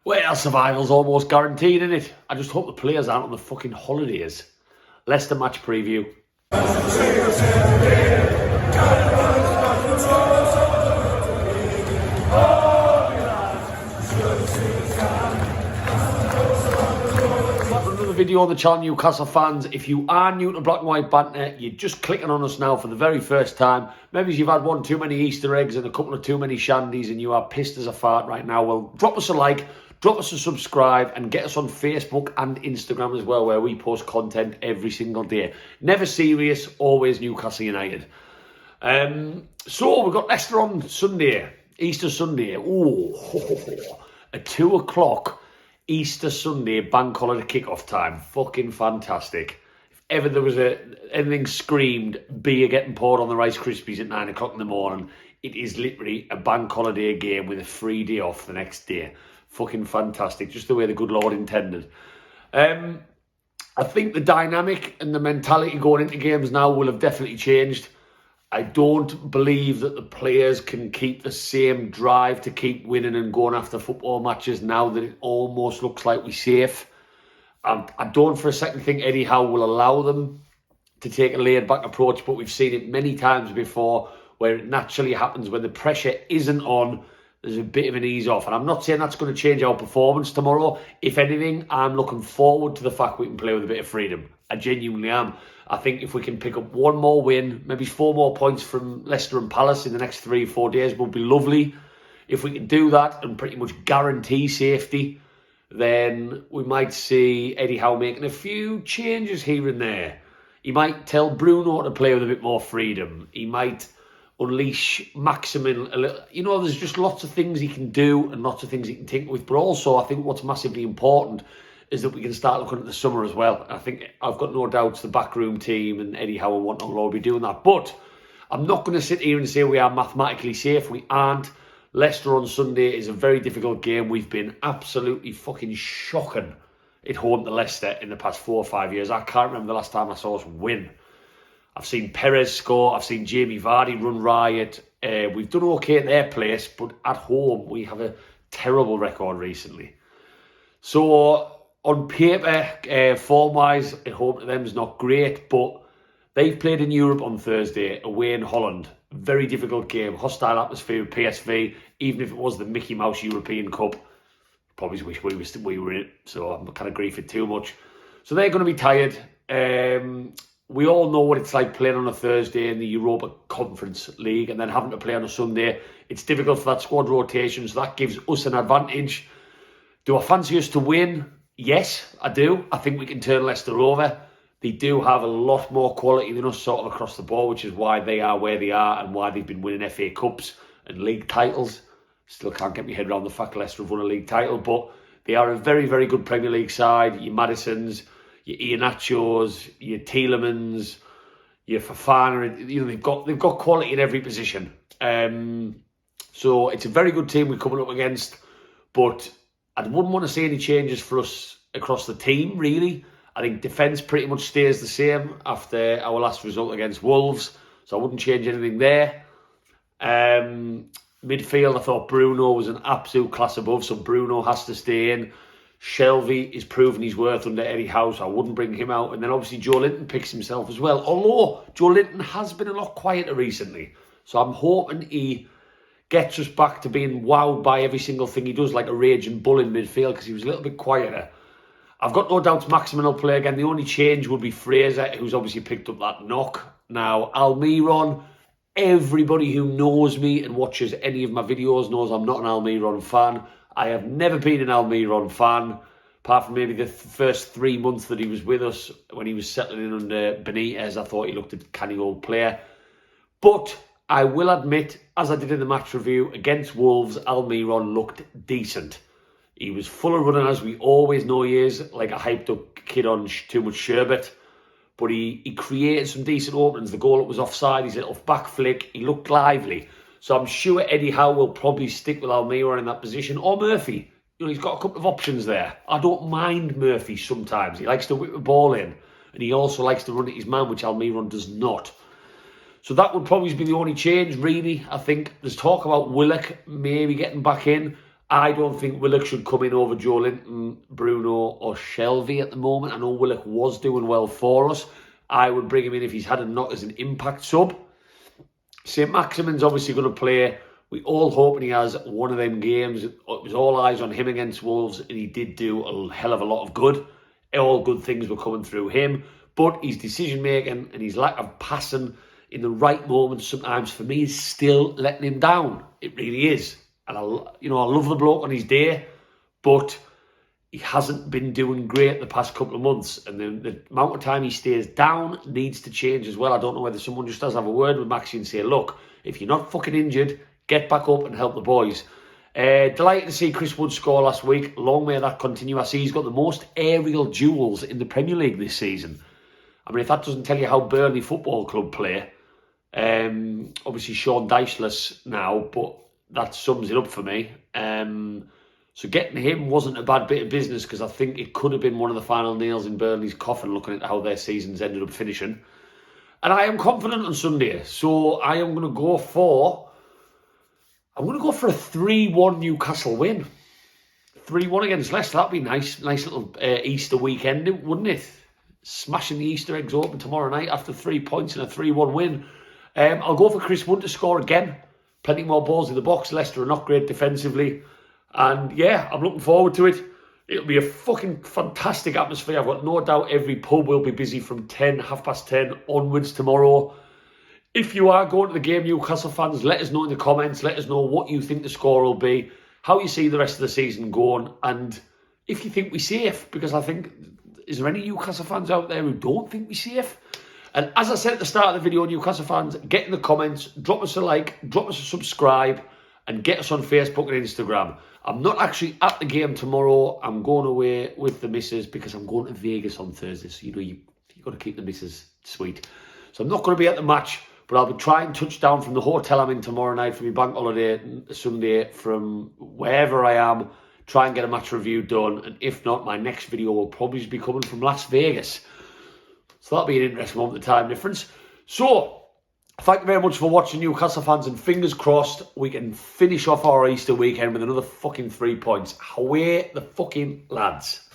Well, survival's almost guaranteed, isn't it? I just hope the players aren't on the fucking holidays. Leicester match preview. Another video on the channel, Newcastle fans. If you are new to Black and White Banter, you're just clicking on us now for the very first time. Maybe you've had one too many Easter eggs and a couple of too many shandies and you are pissed as a fart right now. Well, drop us a like, drop us a subscribe and get us on Facebook and Instagram as well, where we post content every single day. Never serious, always Newcastle United. So we've got Leicester on Sunday, Easter Sunday. Oh, at 2 o'clock. Easter Sunday, bank holiday kickoff time. Fucking fantastic. If ever there was anything screamed, beer getting poured on the Rice Krispies at 9 o'clock in the morning, it is literally a bank holiday game with a free day off the next day. Fucking fantastic. Just the way the good Lord intended. I think the dynamic and the mentality going into games now will have definitely changed. I don't believe that the players can keep the same drive to keep winning and going after football matches now that it almost looks like we're safe. I don't for a second think Eddie Howe will allow them to take a laid-back approach, but we've seen it many times before where it naturally happens when the pressure isn't on, there's a bit of an ease off. And I'm not saying that's going to change our performance tomorrow. If anything, I'm looking forward to the fact we can play with a bit of freedom. I genuinely am. I think if we can pick up one more win, maybe 4 more points from Leicester and Palace in the next 3 or 4 days will be lovely. If we can do that and pretty much guarantee safety, then we might see Eddie Howe making a few changes here and there. He might tell Bruno to play with a bit more freedom. He might unleash Maximin a little. You know, there's just lots of things he can do and lots of things he can tinker with. But also, I think what's massively important is that we can start looking at the summer as well. I think I've got no doubts the backroom team and Eddie Howe and whatnot will all be doing that. But I'm not going to sit here and say we are mathematically safe. We aren't. Leicester on Sunday is a very difficult game. We've been absolutely fucking shocking at home to Leicester in the past 4 or 5 years. I can't remember the last time I saw us win. I've seen Perez score. I've seen Jamie Vardy run riot. We've done okay at their place, but at home we have a terrible record recently. So on paper, form-wise, at home to them is not great, but they've played in Europe on Thursday, away in Holland. Very difficult game, hostile atmosphere with PSV, even if it was the Mickey Mouse European Cup. Probably wish we were in it, so I'm kind of griefing too much. So they're going to be tired. We all know what it's like playing on a Thursday in the Europa Conference League and then having to play on a Sunday. It's difficult for that squad rotation, so that gives us an advantage. Do I fancy us to win? Yes, I do. I think we can turn Leicester over. They do have a lot more quality than us sort of across the board, which is why they are where they are and why they've been winning FA Cups and league titles. Still can't get my head around the fact Leicester have won a league title, but they are a very, very good Premier League side. Your Madisons, your Iheanachos, your Tielemans, your Fofana. You know, they've got quality in every position. So it's a very good team we're coming up against, but I wouldn't want to see any changes for us across the team, really. I think defence pretty much stays the same after our last result against Wolves, so I wouldn't change anything there. Midfield, I thought Bruno was an absolute class above, so Bruno has to stay in. Shelvey is proving his worth under Eddie Howe, so I wouldn't bring him out. And then obviously Joe Linton picks himself as well, although Joe Linton has been a lot quieter recently. So I'm hoping he gets us back to being wowed by every single thing he does, like a raging bull in midfield, because he was a little bit quieter. I've got no doubts Maximin will play again. The only change would be Fraser, who's obviously picked up that knock. Now, Almiron, everybody who knows me and watches any of my videos knows I'm not an Almiron fan. I have never been an Almiron fan, apart from maybe the first 3 months that he was with us when he was settling in under Benitez. I thought he looked a canny old player. But I will admit, as I did in the match review, against Wolves, Almiron looked decent. He was full of running, as we always know he is, like a hyped-up kid on too much sherbet. But he created some decent openings. The goal that was offside, his little back flick, he looked lively. So I'm sure Eddie Howe will probably stick with Almiron in that position, or Murphy. You know, he's got a couple of options there. I don't mind Murphy sometimes. He likes to whip the ball in, and he also likes to run at his man, which Almiron does not. So that would probably be the only change, really. I think there's talk about Willock maybe getting back in. I don't think Willock should come in over Joe Linton, Bruno or Shelvey at the moment. I know Willock was doing well for us. I would bring him in if he's had a knock as an impact sub. St. Maximin's obviously going to play. We all hoping he has one of them games. It was all eyes on him against Wolves, and he did do a hell of a lot of good. All good things were coming through him. But his decision-making and his lack of passing in the right moments sometimes, for me, is still letting him down. It really is. And I love the bloke on his day, but he hasn't been doing great the past couple of months. And the amount of time he stays down needs to change as well. I don't know whether someone just does have a word with Maxi and say, look, if you're not fucking injured, get back up and help the boys. Delighted to see Chris Wood score last week. Long may that continue. I see he's got the most aerial duels in the Premier League this season. I mean, if that doesn't tell you how Burnley Football Club play, obviously Sean Dyche's now, but that sums it up for me. So getting him wasn't a bad bit of business, because I think it could have been one of the final nails in Burnley's coffin, looking at how their seasons ended up finishing. And I am confident on Sunday, so I am going to go for a 3-1 Newcastle win. 3-1 against Leicester. That'd be nice. Nice little Easter weekend, wouldn't it? Smashing the Easter eggs open tomorrow night after 3 points and a 3-1 win. I'll go for Chris Wood to score again. Plenty more balls in the box. Leicester are not great defensively. And yeah, I'm looking forward to it. It'll be a fucking fantastic atmosphere. I've got no doubt every pub will be busy from 10:30 onwards tomorrow. If you are going to the game, Newcastle fans, let us know in the comments. Let us know what you think the score will be, how you see the rest of the season going, and if you think we're safe. Because I think, is there any Newcastle fans out there who don't think we're safe? And as I said at the start of the video, Newcastle fans, get in the comments, drop us a like, drop us a subscribe, and get us on Facebook and Instagram. I'm not actually at the game tomorrow. I'm going away with the missus because I'm going to Vegas on Thursday. So, you've got to keep the missus sweet. So I'm not going to be at the match, but I'll be trying to touch down from the hotel I'm in tomorrow night for my bank holiday Sunday from wherever I am, try and get a match review done. And if not, my next video will probably be coming from Las Vegas. So that'll be an interesting moment of time difference. So, thank you very much for watching, Newcastle fans, and fingers crossed we can finish off our Easter weekend with another fucking 3 points. Away the fucking lads.